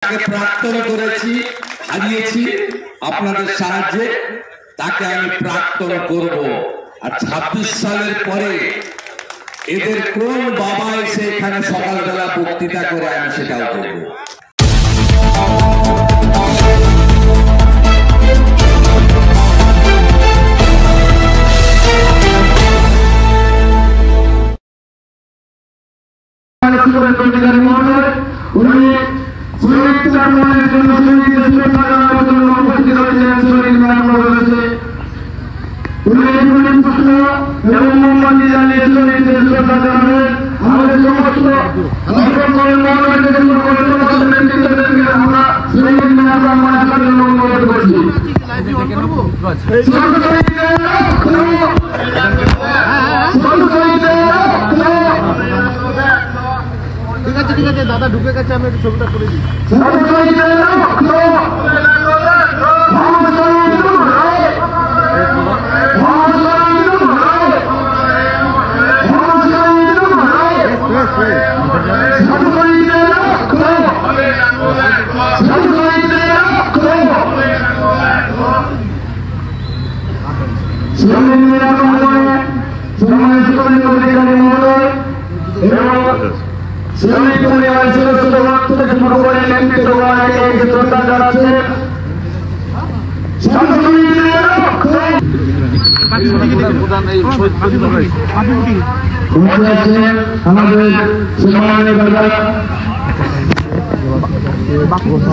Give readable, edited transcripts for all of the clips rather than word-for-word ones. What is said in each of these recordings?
প্রাক্তন করেছি, হারিয়েছি আপনাদের সাহায্যে, তাকে আমি প্রাক্তন করব। আর 26 সালের পরে এদের কোন বাবা এসে এখানে সকালবেলা বক্তৃতা করে আমি সেটাও করব। ঠিক আছে দাদা ঢুকে গেছে, আমি একটু ছবিটা করে দিই।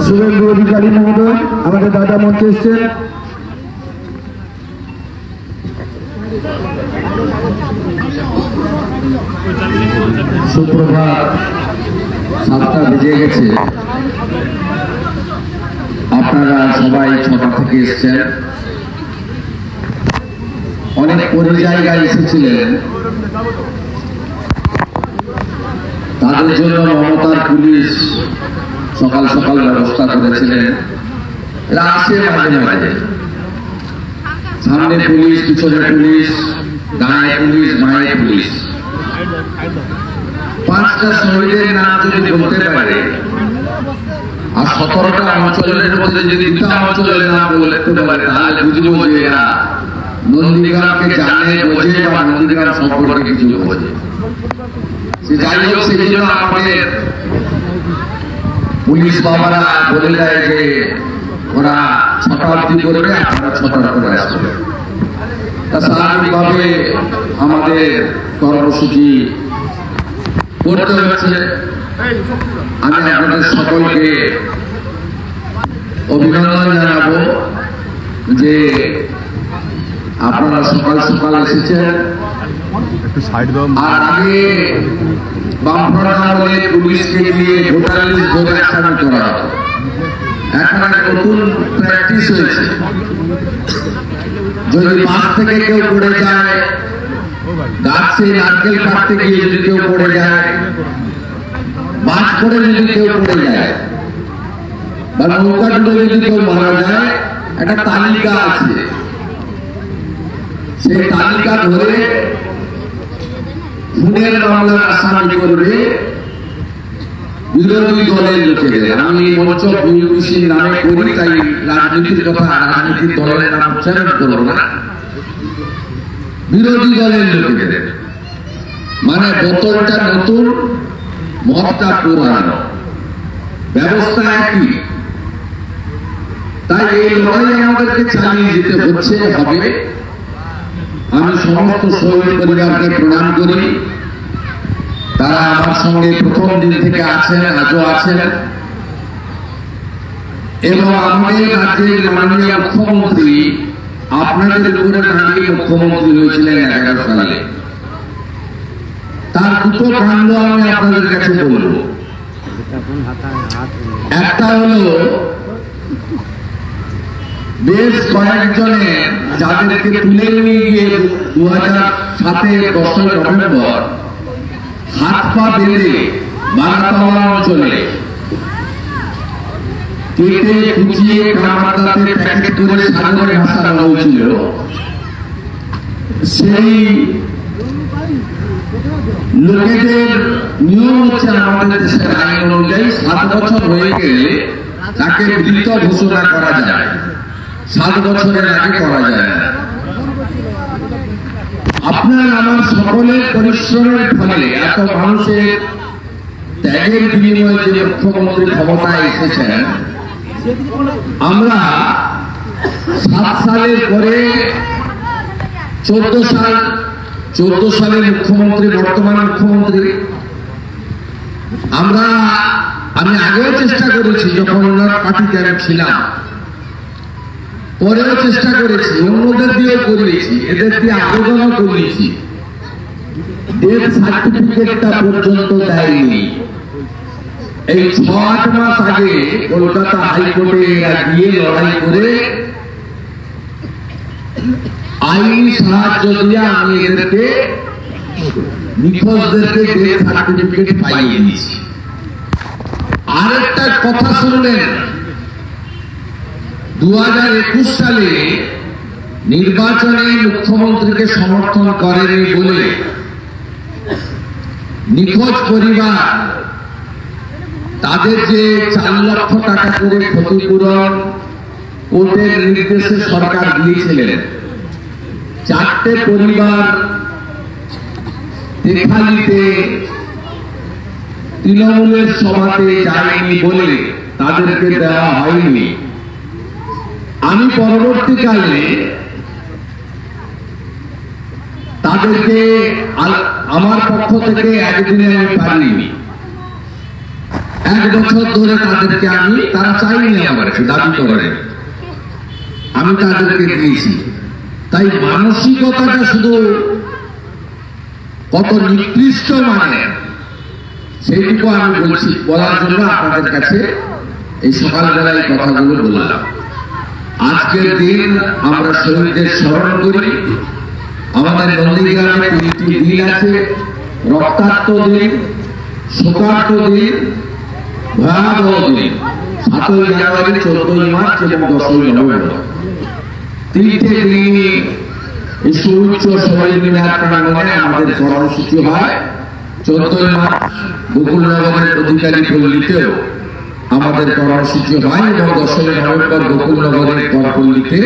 শুভেন্দু অধিকারী মহোদয় আমাদের দাদা মঞ্চে এসছেন। সুপ্রভাত, 7টা বেজে গেছে। আপনারা সবাই 6টা থেকে এসছেন। অনেক জায়গায় এসেছিলেন, তাদের জন্য মমতার পুলিশ সকাল সকাল ব্যবস্থা করেছিলেন। এরা আসে মাঝে মাঝে, সামনে পুলিশ, পিছনে পুলিশ, ডানে পুলিশ, মায়ের পুলিশ। 5টা শহীদের নাম যদি বলতে পারে আর 17টা অঞ্চলের মধ্যে যদি 2টা অঞ্চলের নাম বলতে পারে, তাহলে বুঝবো যে এরা নন্দীগ্রামকে জানে, বোঝে বা নন্দীগ্রাম সম্পর্কে কিছু বোঝে। যাই হোক, সেই জন্য আমাদের পুলিশ বাবারা বলে দেয় যে ওরা 6টা অবধি করবে, আপনারা 6টা করে আসবে। তা স্বাভাবিকভাবে আমাদের কর্মসূচি করতে হচ্ছে। আমি আপনাদের সকলকে অভিনন্দন জানাবো যে আপনারা সকাল সকাল এসেছেন। আর আগে বামফ্রন্ট আমলে পুলিশকে দিয়ে ভোটার লিস্ট ধরে আসামি করা হতো। এখন নতুন প্র্যাকটিস হয়েছে, যদি বাস থেকে কেউ পড়ে যায়, গাছে নারকেল কাটতে গিয়ে যদি কেউ পড়ে যায়, বাস করে যদি কেউ পড়ে যায়, বা নৌকা ডুবে যদি কেউ মারা যায়, একটা তালিকা আছে। সেই তালিকা ধরে খুনের মামলার আসামি করবে বিরোধী দলের লোকেদের। আমি মঞ্চ বিউটিশির নামে করি, তাই রাজনীতির কথা, রাজনীতির দলের নাম উচ্চারণ করবো না। বিরোধী দলের লোকেদের মানে বোতলটা নতুন, মদটা পুরানো, ব্যবস্থা একই। তাই এই লড়াই আমাদেরকে চালিয়ে যেতে হচ্ছে, হবে। আমি সমস্ত শহীদ পরিবারকে প্রণাম করি। তারা আমার সঙ্গে প্রথম দিন থেকে আছেন, আজও আছেন। এবং আমাদের রাজ্যের মাননীয় মুখ্যমন্ত্রী আপনাদের উপরে দাঁড়িয়ে মুখ্যমন্ত্রী হয়েছিলেন 11 সালে। তার 2টো কাণ্ড আমি আপনাদের কাছে বলব। একটা হলো, বেশ কয়েকজনে যাদেরকে তুলে নিয়ে গিয়ে 2007-এর 10 নভেম্বর হাত পা বেঁধে বারাতলা অঞ্চলে কেটে কুচিয়ে কামাতাতে প্যাকেট করে সাগরে ভাসানো হয়েছিল, সেই লোকেদের নিয়ম হচ্ছে আমাদের দেশের আইন অনুযায়ী 7 বছর হয়ে গেলে তাকে মৃত ঘোষণা করা যায়, 7 বছরের আগে করা যায় না। আপনার আমার সকলের পরিশ্রমের ফলে এত মানুষের ত্যাগের বিনিময়ে যে মুখ্যমন্ত্রী ক্ষমতায় এসেছেন, আমরা 7 সালের পরে 14 সালের মুখ্যমন্ত্রী, বর্তমান মুখ্যমন্ত্রী, আমি আগেও চেষ্টা করেছি, যখন ওনার পার্টিতে আমি ছিলাম, পরেও চেষ্টা করেছি, অন্যদের দিয়েও করিয়েছি, এদের দিয়ে আবেদনও করিয়েছি, ডেথ সার্টিফিকেটটা পর্যন্ত দেয়নি। এই 6-8 মাস আগে কলকাতা হাইকোর্টে এরা গিয়ে লড়াই করে আইনি সাহায্য দিয়ে আমি এদেরকে, নিখোঁজদেরকে ডেথ সার্টিফিকেট পাইয়ে দিয়েছি। আরেকটা কথা শুনলেন, 2021 সালে নির্বাচনে মুখ্যমন্ত্রীকে সমর্থন করেনি বলে নিখোঁজ পরিবার তাদের যে 4 লক্ষ টাকা করে ক্ষতিপূরণ কোর্টের নির্দেশে সরকার দিয়েছিলেন, 4টে পরিবার দেখালিতে তৃণমূলের সভাতে যায়নি বলে তাদেরকে দেওয়া হয়নি। আমি পরবর্তীকালে তাদেরকে আমার পক্ষ থেকে একদিনে আমি পারিনি, 1 বছর ধরে তাদেরকে তারা চাইনি, আমার দাবি করেন, আমি তাদেরকে দিয়েছি। তাই মানসিকতাটা শুধু কত নিকৃষ্ট মানে সেইটুকু আমি বলার জন্য আপনাদের কাছে এই সকালবেলায় কথাগুলো বললাম। আজকের দিন আমরা শহীদদের স্মরণ করি। আমাদের নন্দীগ্রামে 3টি দিন আছে, রক্তাক্ত দিন, শোকার্ত দিন, ভয়াবহ দিন, 7ই জানুয়ারি, 14ই মার্চ এবং 10ই নভেম্বর। 3টে দিনই এই সুউচ্চ শহীদ মিনার প্রাঙ্গণে আমাদের কর্মসূচি হয়। 14ই মার্চ গোকুলনগরের অধিকারী পল্লীতেও আমাদের কর্মসূচি হয় এবং 10ই নভেম্বর গোকুলনগরের করপল্লীতে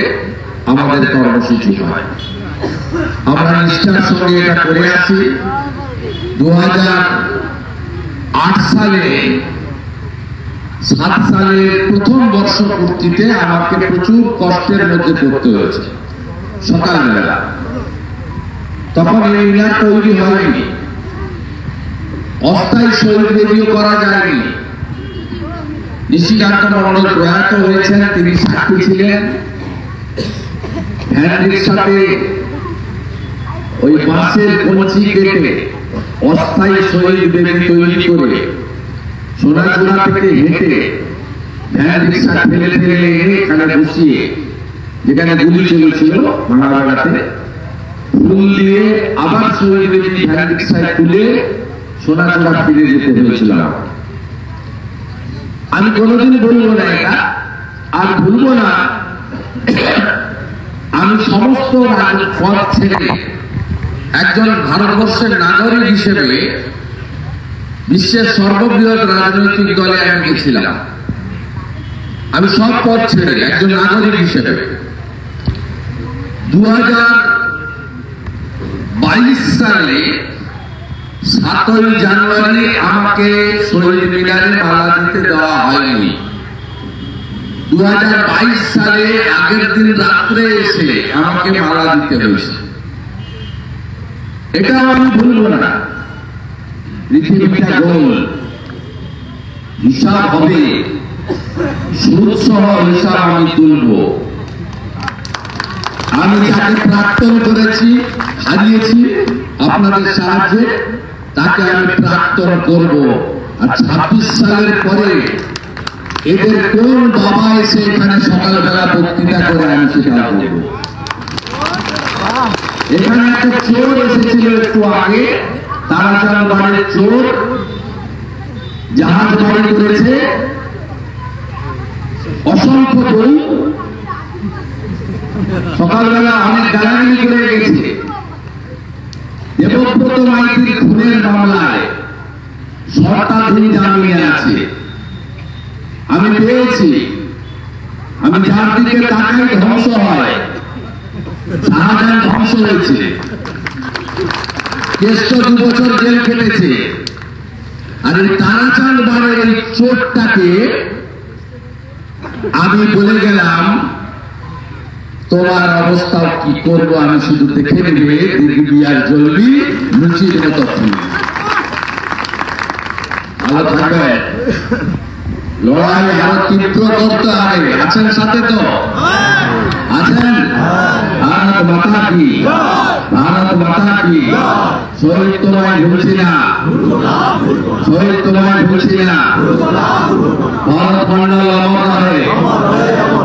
আমাদের কর্মসূচি হয়। আমরা নিষ্ঠার সঙ্গে এটা করে আছি। 2008 সালে 7 সালের প্রথম বর্ষপূর্তিতে আমাকে প্রচুর কষ্টের মধ্যে পড়তে হয়েছে। সকালবেলা তখন এই মিনার তৈরি হয়নি, অস্থায়ী শহীদ বেদিও করা যায়নি। নিশিকান্ত মন্ডল প্রয়াত হয়েছেন, তিনি সাক্ষী ছিলেন। ভ্যান রিক্সাতে ওই বাঁশের কঞ্চি কেটে অস্থায়ী শহীদ বেদি তৈরি করে সোনাচূড়া থেকে হেঁটে ভ্যান রিক্সা ঠেলে ঠেলে এনে এখানে বসিয়ে, যেখানে গুলি চলেছিল ভাঙাবাগাতে, ফুল দিয়ে আবার শহীদ বেদি ভ্যান রিক্সায় তুলে সোনাচূড়া ফিরে যেতে হয়েছিল। আমি কোনোদিন বলবো না এটা, আর ভুলবো না। আমি সমস্ত পথ ছেড়ে একজন ভারতবর্ষের নাগরিক হিসেবে বিশ্বের সর্ববৃহৎ রাজনৈতিক দলে আমি গেছিলাম। আমি সব পথ ছেড়ে একজন নাগরিক হিসেবে 2022 সালে 7ই জানুয়ারি আমাকে শহীদ মিনারে মালা দিতে দেওয়া হয়নি। 2022 সালে আগের দিন রাত্রে এসে আমাকে মালা দিতে হয়েছে। এটা আমি ভুলবো না। পৃথিবীটা গোল, হিসাব হবে, সুদ সহ হিসাব আমি তুলব। আমি যাকে প্রাক্তন করেছি, হারিয়েছি আপনাদের সাহায্যে, তাকে আমি প্রাক্তন করব। আর 26 সালের পরে এদের কোন বাবা এসে এখানে সকালবেলা বক্তৃতা করে আমি সেটা করব। এখানে একটা চোর এসেছিল একটু আগে, তারাচাঁদ বাড়ির চোর, জাহাজ বাড়ি করেছে, অসংখ্য বই, সকালবেলা অনেক গালাগালি করে গেছে। দেবব্রত মাইতির বলছি, আমি যার দিকে তাকাই ধ্বংস হয়। শাহজাহান ধ্বংস হয়েছে, কেষ্ট 2 বছর জেল খেটেছে। আর এই তারাচাঁদ বাড়ির এই চোরটাকে আমি বলে গেলাম তোমার অবস্থা কি করবো আমি শুধু দেখে নেবে, দেখবি আর জ্বলবি লুচির মতো। ভালো থাকবে, লড়াই আরো তীব্র করতে হবে। আছেন সাথে তো? আছেন? ভারত মাতা কি, ভারত মাতা কি। শহীদ তোমায় ভুলছি না, শহীদ তোমায় ভুলছি না। ভরত মন্ডল অমর রহে,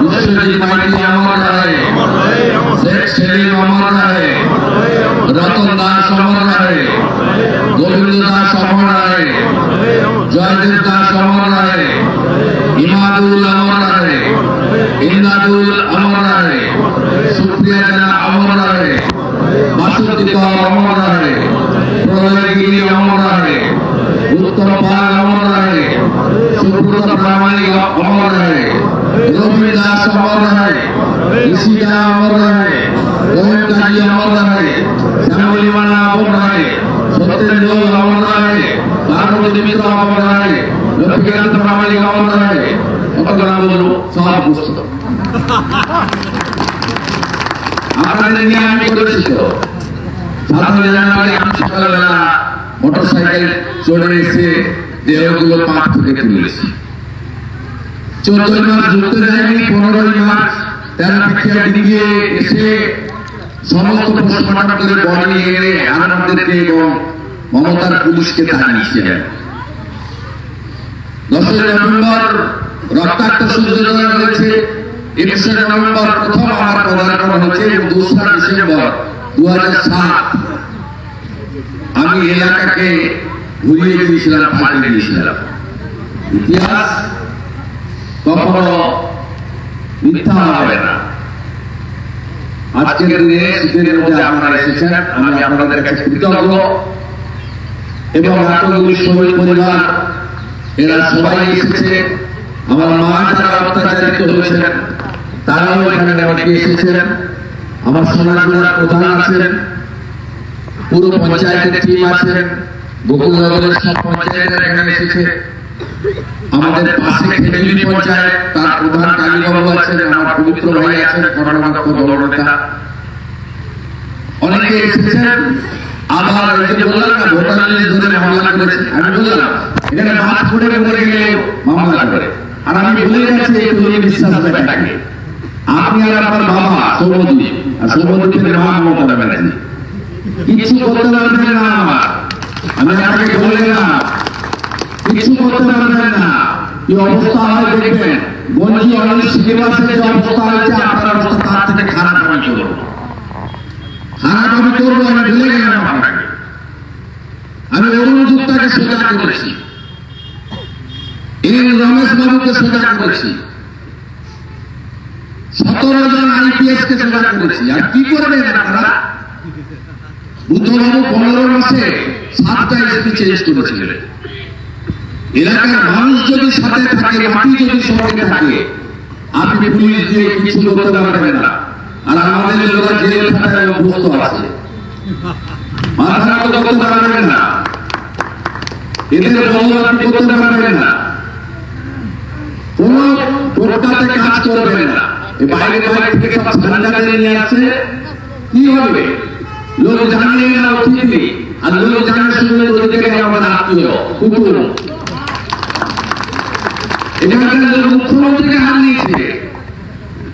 বিশ্বজিৎ মাইতি অমর রহে, শেখ সেলিম অমর রহে, রতন দাস অমর রহে, গোবিন্দ দাস অমর রহে, জয়দেব দাস অমর রহে, ইমাদুল অমর রহে, ইন্দাদুল অমর রহে, সুপ্রিয়া জানা অমর রহে, বাসুদেব অমর রহে, প্রলয়গিরি অমর রহে, উত্তম পাল অমর রহে, সুব্রত প্রামাণিক অমর রহে, রবি দাস অমর রহে, ঋষিদা অমর রহে, গোয়েন্দাজি অমর রহে, শ্যামলী মানা অমর রহে, সত্যেন্দ্র অমর রহে, পার্বতী মিত্র অমর রহে, লক্ষ্মীকান্ত প্রামাণিক অমর রহে। কত নাম বলবো? সব পুস্তক আপনাদের নিয়ে আমি করেছি তো। 17 জানুয়ারি আমি সকালবেলা মোটরসাইকেল চড়ে এসে দেহগুলো মাঠ থেকে তুলেছি। 14 মার্চ ঢুকতে যায়নি, 15 মার্চ তেরাপিঠিয়া ডিঙিয়ে এসে সমস্ত পোস্টমর্টম করে বডি এনে আমাদেরকে এবং মমতার পুলিশকে তাড়িয়েছে। 10 নভেম্বর রক্তাক্ত সূর্যোদয় হয়েছে, 21 নভেম্বর প্রথম আমার পদার্পণ হয়েছে এবং 2রা ডিসেম্বর 2007 আমি এলাকাকে ঘুরিয়ে দিয়েছিলাম, পাল্টে দিয়েছিলাম। ইতিহাস কখনো মিথ্যা হবে না। আজকের দিনে শীতের মধ্যে আপনারা এসেছেন, আমি আপনাদের কাছে কৃতজ্ঞ। এবং এতগুলি শহীদ পরিবার এরা সবাই এসেছে। আমার মা যারা অত্যাচারিত হয়েছেন তারাও এখানে অনেকে এসেছেন। আমার সোনারপুরের প্রধান আছেন, পুরো পঞ্চায়েতের টিম আছেন, গোকুলনগরের সব পঞ্চায়েতের এখানে এসেছে। আমাদের পাশে খেজুরি পঞ্চায়েত, তার প্রধান কালীবাবু আছেন, আমার পবিত্র ভাই আছেন, কর্ণাটক দলনেতা, অনেকে এসেছেন। আবার ওই যে বললাম না ভোটার লিস্ট ধরে মামলা করেছে, আমি বললাম এখানে মাছ পড়ে মরে গেলে মামলা করে। আর আমি বলে গেছি এই তৈরি বিশ্বাস ব্যাটাকে, আপনি আর আমার বাবা সৌমদ্বীপ, আর সৌমদ্বীপের মা মমতা ব্যানার্জি কিছু করতে পারবেন না। আমি আপনাকে বলে গেলাম কিছু করতে পারবেন না। কি অবস্থা হয় দেখবেন, গঞ্জি অনিল শ্রীনিবাসের যে অবস্থা হয়েছে আপনার অবস্থা তার থেকে খারাপ আমি করবো, খারাপ আমি করবো। আমি ভুলে গেলাম আপনাকে। আমি অরুণ গুপ্তাকে সোজা করেছি, এন রমেশ বাবুকে সোজা করেছি, 17 জন IPS কে সোজা করেছি। আর কি করবেন আপনারা? বুদ্ধবাবু 15 মাসে 7টা SP চেঞ্জ করেছিলেন। এলাকার মানুষ যদি সাথে থাকে, মাটি যদি সঙ্গে থাকে, আপনি পুলিশ দিয়ে কিছু করতে পারবেন না। আর আমাদের লোকরা জেল খাটায় অভ্যস্ত আছে, মাথা তো করতে পারবেন না, এদের বন্ধ আপনি করতে পারবেন না, কোন টোটকাতে কাজ করবেন না। বাইরে বাইরে থেকে সব ঝান্ডাতে নিয়ে আসছে, কি হবে? লোক জানলে না অতিথি, আর লোক জানে শুনে ওদিকে আমাদের আত্মীয় কুকুর। এখানকার লোক মুখ্যমন্ত্রীকে হার নিয়েছে,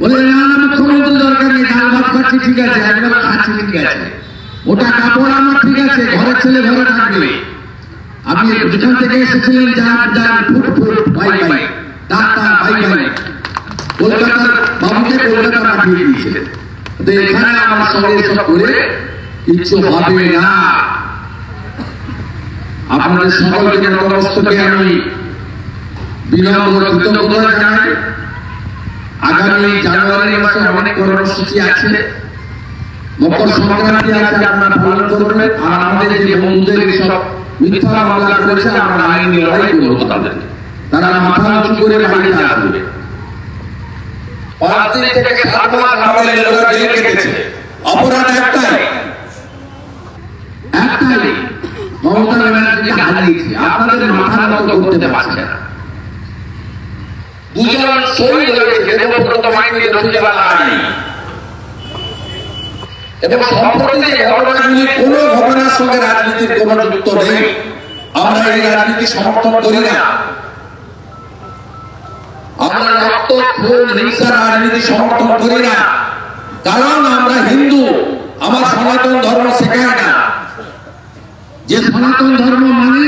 বলে না মুখ্যমন্ত্রী দরকার নেই, ডাল ভাত খাচ্ছি ঠিক আছে, একবার খাচ্ছি ঠিক আছে, ওটা কাপড় আমার ঠিক আছে, ঘরের ছেলে ঘরে থাকবে। আপনি যেখান থেকে এসেছিলেন যান যান foot foot bye bye tata bye bye, কলকাতার বাবুকে কলকাতা পাঠিয়ে দিয়েছিলেন। তো এখানে আমার সঙ্গে সব করে কিচ্ছু হবে না। আপনাদের সকলকে নতমস্তকে আমি বিনম্র কৃতজ্ঞতা জানাই। আগামী জানুয়ারি মাসে অনেক কর্মসূচি আছে, মকর সংক্রান্তি আছে, আপনারা পালন করবেন। আর আমাদের যে বন্ধুদের সব মিথ্যা মামলা করেছে আমরা আইনি লড়াই করবো তাদের, তারা মাথা উঁচু করে বাড়িতে আসবে। 5 দিন থেকে 7 মাস আমাদের লোকেরা জেল কেটেছে। অপরাধ একটাই মমতা ব্যানার্জিকে হারিয়েছে, আপনাদের মাথার মতো করতে পারছে না। দুজন শহীদ হয়েছে দেবব্রত মাইতি, রঞ্জিতা লাহিড়ী। এবং সম্প্রতি যে ঘটনাগুলি কোনো ঘটনার সঙ্গে রাজনীতির কোনো যুক্ত নেই, আমরা এই রাজনীতি সমর্থন করি না। আমরা রক্ত খুন হিংসার রাজনীতি সমর্থন করি না, কারণ আমরা হিন্দু। আমার সনাতন ধর্ম শেখায় না যে সনাতন ধর্ম মানে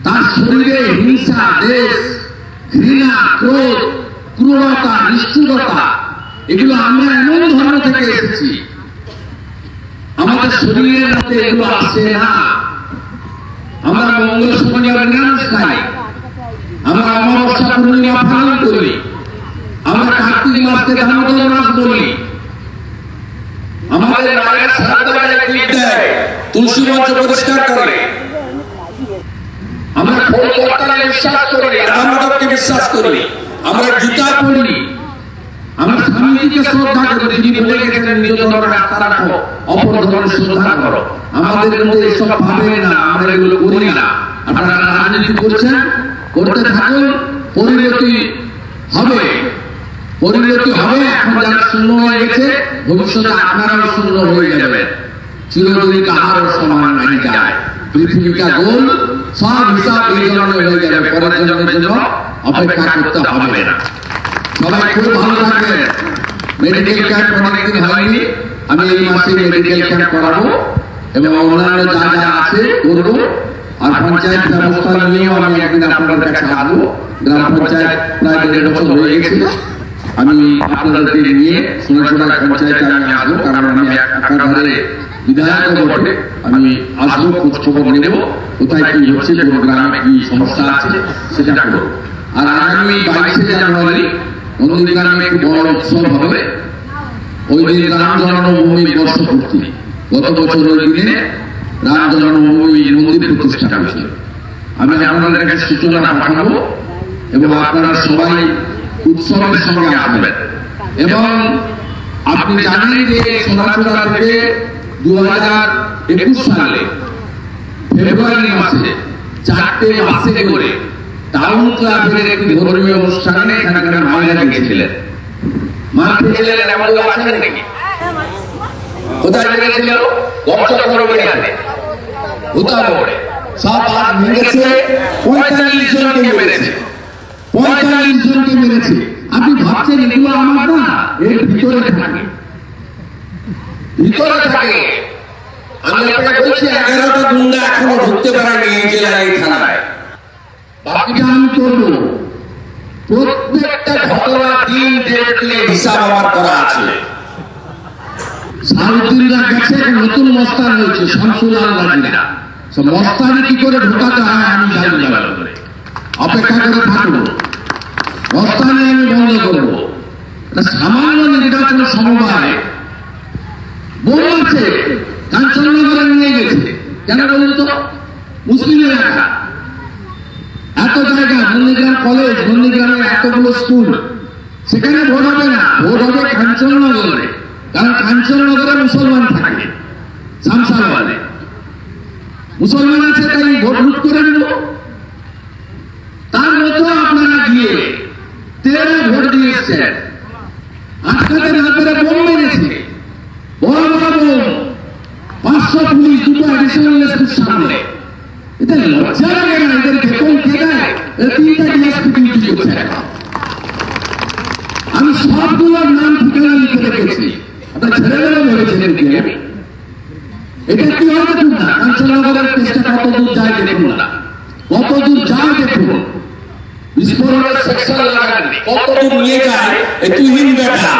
তার শরীরে হিংসা, দেশ, ঘৃণা, ক্রোধ, ক্রূরতা, নিষ্ঠুরতা, এগুলো আমরা এমন ধর্ম থেকে এসেছি, আমাদের শরীরের মধ্যে এগুলো আসে না। আমরা মঙ্গল শনিবার নিরামিষ খাই, আমরা অমাবস্যা পূর্ণিমা পালন করি, আমরা কার্তিক মাসকে দামোদর মাস বলি, আমাদের মায়ের শ্রাদ্ধবাড়ি দীপ দেয়, তুলসী মঞ্চ পরিষ্কার করে, আমরা খোলকর্তাকে বিশ্বাস করি, রাধামাধবকে বিশ্বাস করি, আমরা গীতা পড়ি, আমরা স্বামীজিকে শ্রদ্ধা করি, তিনি বলে গেছেন নিজ ধর্মের আস্থা রাখো, অপর ধর্মের শ্রদ্ধা করো। আমাদের মধ্যে এসব ভাবেন না, আমরা এগুলো করি না। আপনারা রাজনীতি করছেন, করতে থাকুন, পরিণতি হবে। এখন যারা শূন্য হয়ে গেছে, ভবিষ্যতে আপনারাও শূন্য হয়ে যাবেন। চিরদিন কাহার সমান নাই যায়, পৃথিবীটা গোল, সব হিসাব এই জন্মে হয়ে যাবে, পরের জন্মের জন্য অপেক্ষা করতে হবে না। সবাই খুব ভালো থাকবেন। মেডিকেল ক্যাম্প অনেকদিন হয়নি, আমি এই মাসে মেডিকেল ক্যাম্প করাবো এবং অন্যান্য যা যা আছে করবো। আর পঞ্চায়েত ব্যবস্থা নিয়েও আমি একদিন আপনাদের কাছে আসবো। গ্রাম পঞ্চায়েত প্রায় 1.5 বছর হয়ে গেছে, আমি আপনাদেরকে নিয়ে সোনাচুড়া পঞ্চায়েতে আমি আসবো, কারণ আমি একাধারে বিধায়ক বটে। আমি আসবো, খোঁজ খবর নেব, কোথায় কি হচ্ছে, কোন গ্রামে কি সমস্যা আছে সেটা করবো। আর আগামী 22শে জানুয়ারি নন্দীগ্রামে একটি বড় উৎসব হবে। ওই দিন রাম জন্মভূমি বর্ষপূর্তি। গত বছর ওই দিনে রাম জন্মভূমি মন্দির প্রতিষ্ঠা হয়েছিল। আমি আপনাদের কাছে সূচনা পাঠাবো এবং আপনারা সবাই উৎসবের সঙ্গে আসবেন। এবং আপনি জানেন যে সোনাচুড়া থেকে 2021 সালে ফেব্রুয়ারি মাসে 4টে বাসে করে টাউন ক্লাবের একটি ধর্মীয় অনুষ্ঠানে এখানকার মায়েরা গিয়েছিলেন। মা গিয়েছিলেন এমন লোক আছেন নাকি? কোথায় গিয়েছিল? গমচক্রবর্তীতে, উত্তরবঙ্গে। সব বাস ভেঙেছে, 45 জনকে মেরেছে। 45 জনকে মেরেছে। আপনি ভাবছেন এগুলো আমার না, এর ভিতরে থাকে। আমি আপনাকে বলছি 11টা গুন্ডা এখনো ঢুকতে পারেনি এই জেলায়, এই থানায়। বাকিটা আমি করবো। প্রত্যেকটা ঘটনা দিন দেখলে হিসাব আমার করা আছে। সাউদ্দিনরা গেছে, নতুন মস্তান হয়েছে, শামসুল আল-গাজীরা। মস্তানি কি করে ঢোকাতে হয় আমি জানি না, অপেক্ষা করে থাকবো। মস্তানি আমি বন্ধ করবো। সামান্য নির্বাচন সমবায় বলছে কাঞ্চননগরে নিয়ে গেছে, কেন বলুন তো? মুসলিম এলাকা, এত জায়গা, নন্দীগ্রাম কলেজ, নন্দীগ্রামের এতগুলো স্কুল, সেখানে ভোট হবে না, ভোট হবে কাঞ্চননগরে। কারণ কাঞ্চননগরে মুসলমান থাকে, শামসাবাদে মুসলমান আছে, তাই ভোট লুট করে নেব। তার মতো আপনারা গিয়ে 13 ভোট দিয়ে এসছেন, আটকাতে না পেরে বোম মেরেছে, বড় বড় বোম, 500 পুলিশ, 2টো অ্যাডিশনাল এসপির সামনে। এটা লজ্জা লাগে না? এদের বেতন কে দেয়? 3টা ডিএসপি ডিউটি করছে। আমি সবগুলোর নাম ঠিকানা লিখে রেখেছি, আপনার ছেলেমেয়েরা বলেছেন কি আমি এটা কি হবে না? কাঞ্চননগরের কেসটা কত দূর যায় দেখুন না, কত দূর যায় দেখুন। বিস্ফোরণের সেকশন লাগাননি, কত দূর নিয়ে যায় এই তুহিন বেটা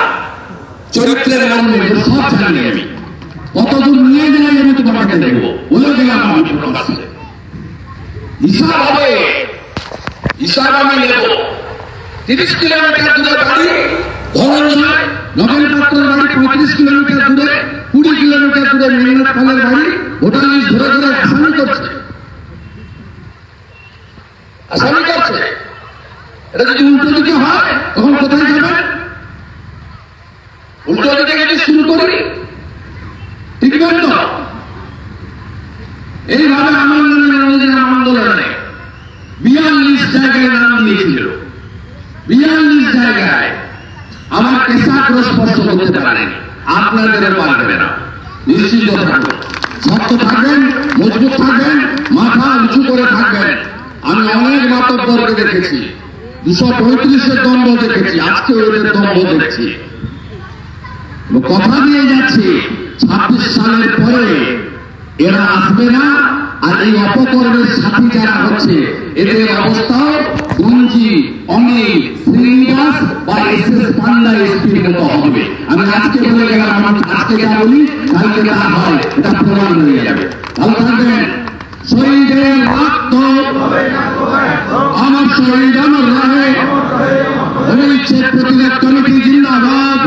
চরিত্রের মর্মে সব জানি আমি। কত দূর নিয়ে যায় আমি তোমাকে দেখবো, বলে দিলাম আমি প্রকাশ্যে। হিসাব হবে, হিসাব আমি নেব। 30 কিলোমিটার দূরে বাড়ি ধনঞ্জয়, নগেন পাত্রের বাড়ি 35 কিলোমিটার দূরে, 20 কিলোমিটার দূরে মেঘনাথ পালের বাড়ি। ভোটার লিস্ট ধরে ধরে আসামি করছে, আসামি করছে। এটা যদি উল্টো দিকে হয় তখন কোথায় যাবে? 42 জায়গায় আমার কেশাগ্র স্পর্শ করতে পারেন, আপনাদেরও পারবে না। নিশ্চিন্ত থাকুন, শক্ত থাকবেন, মজবুত থাকবেন, মাথা উঁচু করে থাকবেন। আমি অনেক মাতব্বরকে দেখেছি, 235-এর দম্ভ দেখেছি, আজকে ওদের দম্ভ দেখছি। কথা দিয়ে যাচ্ছি 26 সালের পরে এরা আসবে না। আর এই অপকর্মের সাথী যারা হচ্ছে এদের অবস্থাও গঞ্জি, অনিল, শ্রীনিবাস বা SS পান্ডা এসপির মতো হবে। আমি আজকে বলে গেলাম, আমি আজকে যা বলি কালকে তা হয়, এটা প্রমাণ হয়ে যাবে। ভালো থাকবেন। শহীদের রক্ত আমার শহীদ আমার রাহে, ভবিষ্যৎ প্রতিরোধ কমিটি জিন্দাবাদ,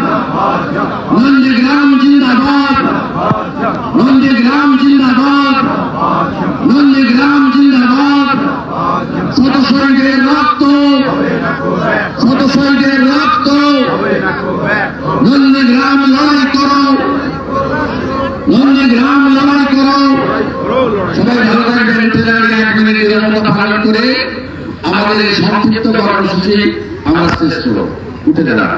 নন্দীগ্রাম জিন্দাবাদ, নন্দীগ্রাম জিন্দাবাদ, নন্দীগ্রাম জিন্দাবাদ। শত শহীদের রক্ত, শত শহীদের রক্ত, নন্দীগ্রাম লড়াই করো, নন্দীগ্রাম লড়াই করো। সবাই ভালো থাকবেন। 1 মিনিটের মতো পালন করে আমাদের এই সংক্ষিপ্ত কর্মসূচি আমরা শেষ করব। উঠে দাঁড়ান।